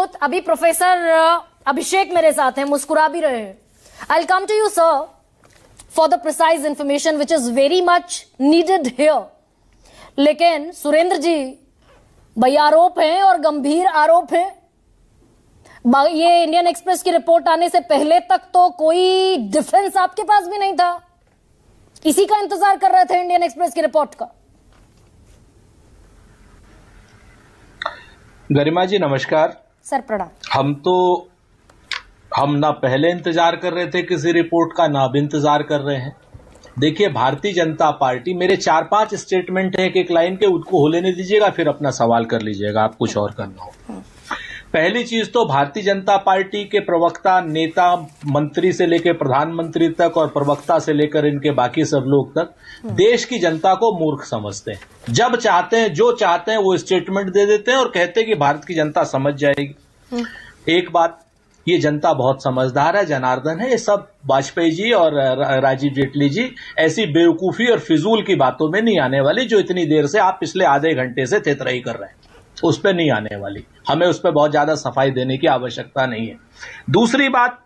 Both. अभी professor अभिषेक मेरे साथ हैं, मुस्कुरा भी रहे हैं। I will come to you sir for the precise information which is very much needed here. लेकिन सुरेंद्र जी, भाई आरोप हैं और गंभीर आरोप हैं। ये इंडियन एक्सप्रेस की रिपोर्ट आने से पहले तक तो कोई डिफेंस आपके पास भी नहीं था, इसी का इंतजार कर रहे थे इंडियन एक्सप्रेस की रिपोर्ट का। गरिमा जी नमस्कार सर प्रणाम। हम ना पहले इंतजार कर रहे थे किसी रिपोर्ट का, ना अब इंतजार कर रहे हैं। देखिए, भारतीय जनता पार्टी, मेरे 4-5 स्टेटमेंट है एक लाइन के, उनको हो लेने दीजिएगा, फिर अपना सवाल कर लीजिएगा, आप कुछ और करना हो। पहली चीज तो भारतीय जनता पार्टी के प्रवक्ता, नेता, मंत्री से लेकर प्रधानमंत्री तक और प्रवक्ता से लेकर इनके बाकी सब लोग तक देश की जनता को मूर्ख समझते हैं। जब चाहते हैं, जो चाहते हैं वो स्टेटमेंट दे देते हैं और कहते हैं कि भारत की जनता समझ जाएगी। एक बात, ये जनता बहुत समझदार है, जनार्दन है। ये सब वाजपेयी जी और राजीव जेटली जी ऐसी बेवकूफी और फिजूल की बातों में नहीं आने वाली जो इतनी देर से आप पिछले आधे घंटे से तेतराई कर रहे हैं, उस पर नहीं आने वाली। हमें उस पर बहुत ज्यादा सफाई देने की आवश्यकता नहीं है। दूसरी बात,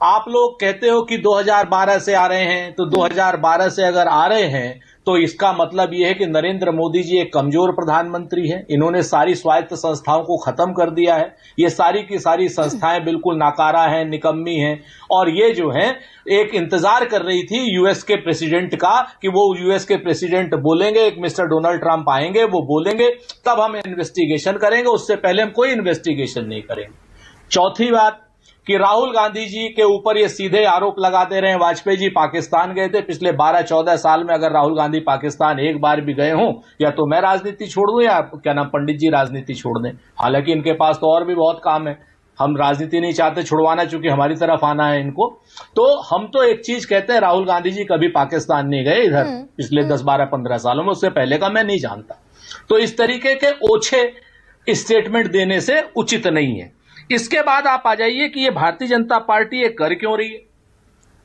आप लोग कहते हो कि 2012 से आ रहे हैं, तो 2012 से अगर आ रहे हैं तो इसका मतलब यह है कि नरेंद्र मोदी जी एक कमजोर प्रधानमंत्री हैं। इन्होंने सारी स्वायत्त संस्थाओं को खत्म कर दिया है। ये सारी की सारी संस्थाएं बिल्कुल नाकारा हैं, निकम्मी हैं। और ये जो है एक इंतजार कर रही थी यूएस के प्रेसिडेंट का कि वो यूएस के प्रेसिडेंट बोलेंगे, एक मिस्टर डोनाल्ड ट्रंप आएंगे, वो बोलेंगे, तब हम इन्वेस्टिगेशन करेंगे, उससे पहले हम कोई इन्वेस्टिगेशन नहीं करेंगे। चौथी बात कि राहुल गांधी जी के ऊपर ये सीधे आरोप लगाते रहे, वाजपेयी जी पाकिस्तान गए थे, पिछले 12-14 साल में अगर राहुल गांधी पाकिस्तान एक बार भी गए हों, या तो मैं राजनीति छोड़ दूं या क्या नाम पंडित जी राजनीति छोड़ दें। हालांकि इनके पास तो और भी बहुत काम है, हम राजनीति नहीं चाहते छुड़वाना, चूंकि हमारी तरफ आना है इनको। तो हम तो एक चीज कहते हैं, राहुल गांधी जी कभी पाकिस्तान नहीं गए इधर पिछले 10-12-15 सालों में, उससे पहले का मैं नहीं जानता। तो इस तरीके के ओछे स्टेटमेंट देने से उचित नहीं है। इसके बाद आप आ जाइए कि ये भारतीय जनता पार्टी ये कर क्यों रही है।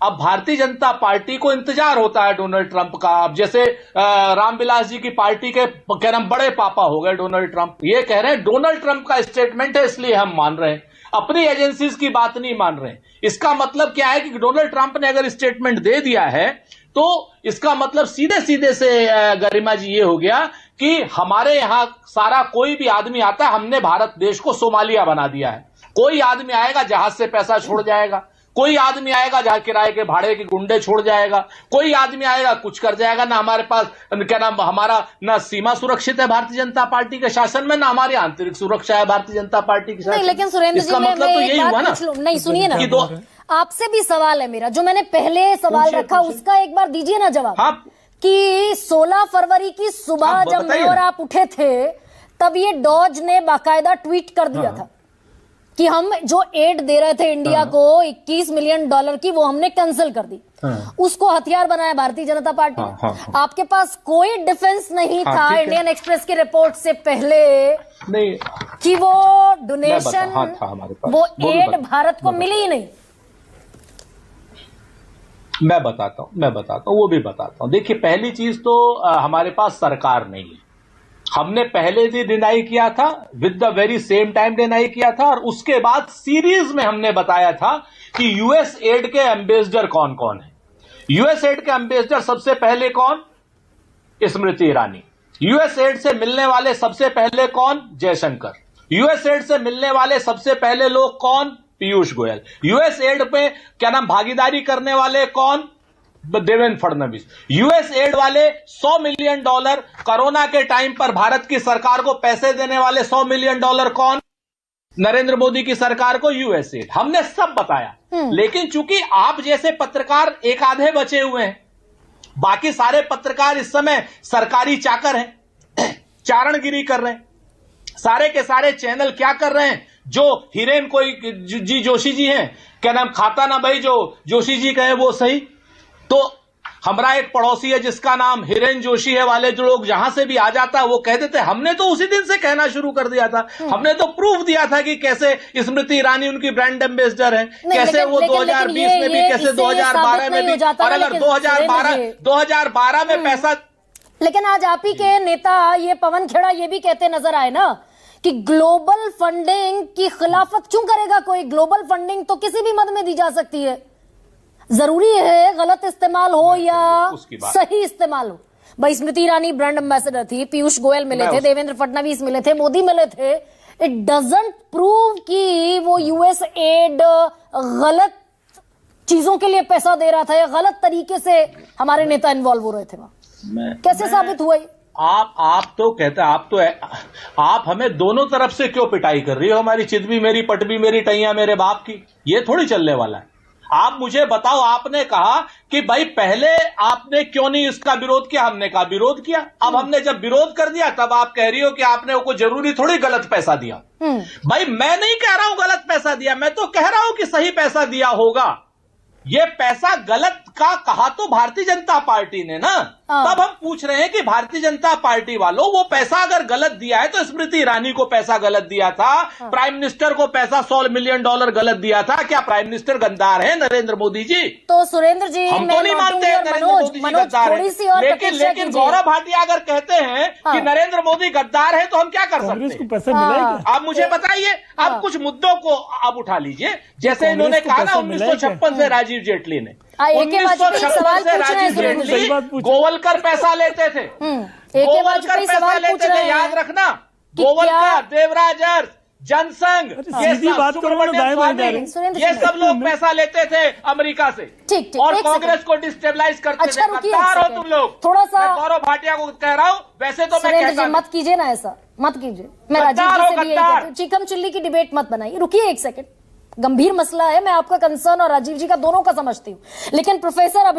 अब भारतीय जनता पार्टी को इंतजार होता है डोनाल्ड ट्रंप का। अब जैसे रामविलास जी की पार्टी के क्या नाम बड़े पापा हो गए डोनाल्ड ट्रंप, ये कह रहे हैं डोनाल्ड ट्रंप का स्टेटमेंट है इसलिए हम मान रहे हैं, अपनी एजेंसीज की बात नहीं मान रहे हैं। इसका मतलब क्या है कि डोनाल्ड ट्रंप ने अगर स्टेटमेंट दे दिया है तो इसका मतलब सीधे सीधे से गरिमा जी ये हो गया कि हमारे यहां सारा कोई भी आदमी आता है, हमने भारत देश को सोमालिया बना दिया है। कोई आदमी आएगा जहाज से पैसा छोड़ जाएगा, कोई आदमी आएगा जहां किराए के भाड़े के गुंडे छोड़ जाएगा, कोई आदमी आएगा कुछ कर जाएगा। ना हमारे पास क्या नाम हमारा ना सीमा सुरक्षित है भारतीय जनता पार्टी के शासन में, ना हमारी आंतरिक सुरक्षा है भारतीय जनता पार्टी के शासन में। लेकिन सुरेंद्र जी, मतलब तो यही हुआ ना। नहीं सुनिए ना, आपसे भी सवाल है मेरा, जो मैंने पहले सवाल रखा उसका एक बार दीजिए ना जवाब। हाँ, कि 16 फरवरी की सुबह जब मैं और आप उठे थे तब ये डॉज ने बाकायदा ट्वीट कर दिया था कि हम जो एड दे रहे थे इंडिया को $21 मिलियन की, वो हमने कैंसिल कर दी। उसको हथियार बनाया भारतीय जनता पार्टी ने। आपके पास कोई डिफेंस नहीं था इंडियन एक्सप्रेस की रिपोर्ट से पहले नहीं कि वो डोनेशन, वो एड भारत को मिली ही नहीं। मैं बताता हूं, वो भी बताता हूं। देखिए, पहली चीज तो हमारे पास सरकार नहीं है। हमने पहले भी डिनाई किया था, with the very same time deny किया था, और उसके बाद सीरीज में हमने बताया था कि यूएस एड के एम्बेसडर कौन कौन है। यूएस एड के एम्बेसडर सबसे पहले कौन? स्मृति ईरानी। यूएस एड से मिलने वाले सबसे पहले कौन? जयशंकर। यूएस एड से मिलने वाले सबसे पहले लोग कौन? पीयूष गोयल। यूएस एड पे क्या नाम भागीदारी करने वाले कौन? देवेंद्र फडणवीस। यूएस एड वाले $100 मिलियन कोरोना के टाइम पर भारत की सरकार को पैसे देने वाले $100 मिलियन कौन? नरेंद्र मोदी की सरकार को यूएस एड। हमने सब बताया। लेकिन चूंकि आप जैसे पत्रकार एक आधे बचे हुए हैं, बाकी सारे पत्रकार इस समय सरकारी चाकर हैं, चारणगिरी कर रहे हैं। सारे के सारे चैनल क्या कर रहे हैं? जो हिरेन कोई जी जोशी जी हैं, क्या नाम खाता ना भाई, जो जोशी जी कहे वो सही। तो हमारा एक पड़ोसी है जिसका नाम हिरेन जोशी है, वाले जो लोग जहां से भी आ जाता है वो कह देते, हमने तो उसी दिन से कहना शुरू कर दिया था, हमने तो प्रूफ दिया था कि कैसे स्मृति ईरानी उनकी ब्रांड एम्बेसडर है, कैसे वो 2020 में भी, कैसे 2012 में भी, और अगर 2012 में पैसा। लेकिन आज आप ही के नेता ये पवन खेड़ा ये भी कहते नजर आए ना कि ग्लोबल फंडिंग की खिलाफत क्यों करेगा कोई? ग्लोबल फंडिंग तो किसी भी मद में दी जा सकती है। जरूरी है गलत इस्तेमाल हो या सही इस्तेमाल हो। भाई स्मृति ईरानी ब्रांड एम्बेसडर थी, पीयूष गोयल मिले थे, देवेंद्र फडणवीस मिले थे, मोदी मिले थे। इट डजंट प्रूव कि वो यूएस एड गलत चीजों के लिए पैसा दे रहा था या गलत तरीके से हमारे नेता इन्वॉल्व हो रहे थे वहां। कैसे साबित हुआ ये? आप तो कहते आप हमें दोनों तरफ से क्यों पिटाई कर रही हो? हमारी चित भी मेरी, पट भी मेरी, टैया मेरे बाप की, ये थोड़ी चलने वाला है। आप मुझे बताओ, आपने कहा कि भाई पहले आपने क्यों नहीं इसका विरोध किया? हमने कहा विरोध किया। अब हमने जब विरोध कर दिया तब आप कह रही हो कि आपने को जरूरी थोड़ी गलत पैसा दिया। भाई मैं नहीं कह रहा हूं गलत पैसा दिया, मैं तो कह रहा हूं कि सही पैसा दिया होगा। ये पैसा गलत का कहा तो भारतीय जनता पार्टी ने ना, तब हम पूछ रहे हैं कि भारतीय जनता पार्टी वालों वो पैसा अगर गलत दिया है तो स्मृति ईरानी को पैसा गलत दिया था, प्राइम मिनिस्टर को पैसा $100 मिलियन गलत दिया था। क्या प्राइम मिनिस्टर गद्दार है नरेंद्र मोदी जी? तो सुरेंद्र जी, हम तो नहीं मानते हैं नरेंद्र मोदी जी गद्दार है, लेकिन गौरव भाटिया अगर कहते हैं कि नरेंद्र मोदी गद्दार है तो हम क्या कर सकते हैं? आप मुझे बताइए। आप कुछ मुद्दों को आप उठा लीजिए, जैसे इन्होंने कहा ना 1956 से राजीव जेटली ने, 1956 से राजीव जेटली गोवलकर पैसा लेते थे, गोवलकर पैसा लेते थे, याद रखना। गोवलकर, देवराज अर्थ, जनसंघ, ये सब लोग पैसा लेते थे अमेरिका से। ठीक, और कांग्रेस को डिस्टेबलाइज करते थे। गद्दार हो तुम लोग। थोड़ा सा गौरव भाटिया को कह रहा हूं, वैसे तो मैं कहता मत कीजिए ना, ऐसा मत कीजिए। मैं राजीव जी से भी यही कहती हूं, चिकम चिल्ली की डिबेट मत बनाइए। रुकिए एक सेकंड, गंभीर मसला है, मैं आपका कंसर्न और राजीव जी का दोनों का समझती हूं, लेकिन प्रोफेसर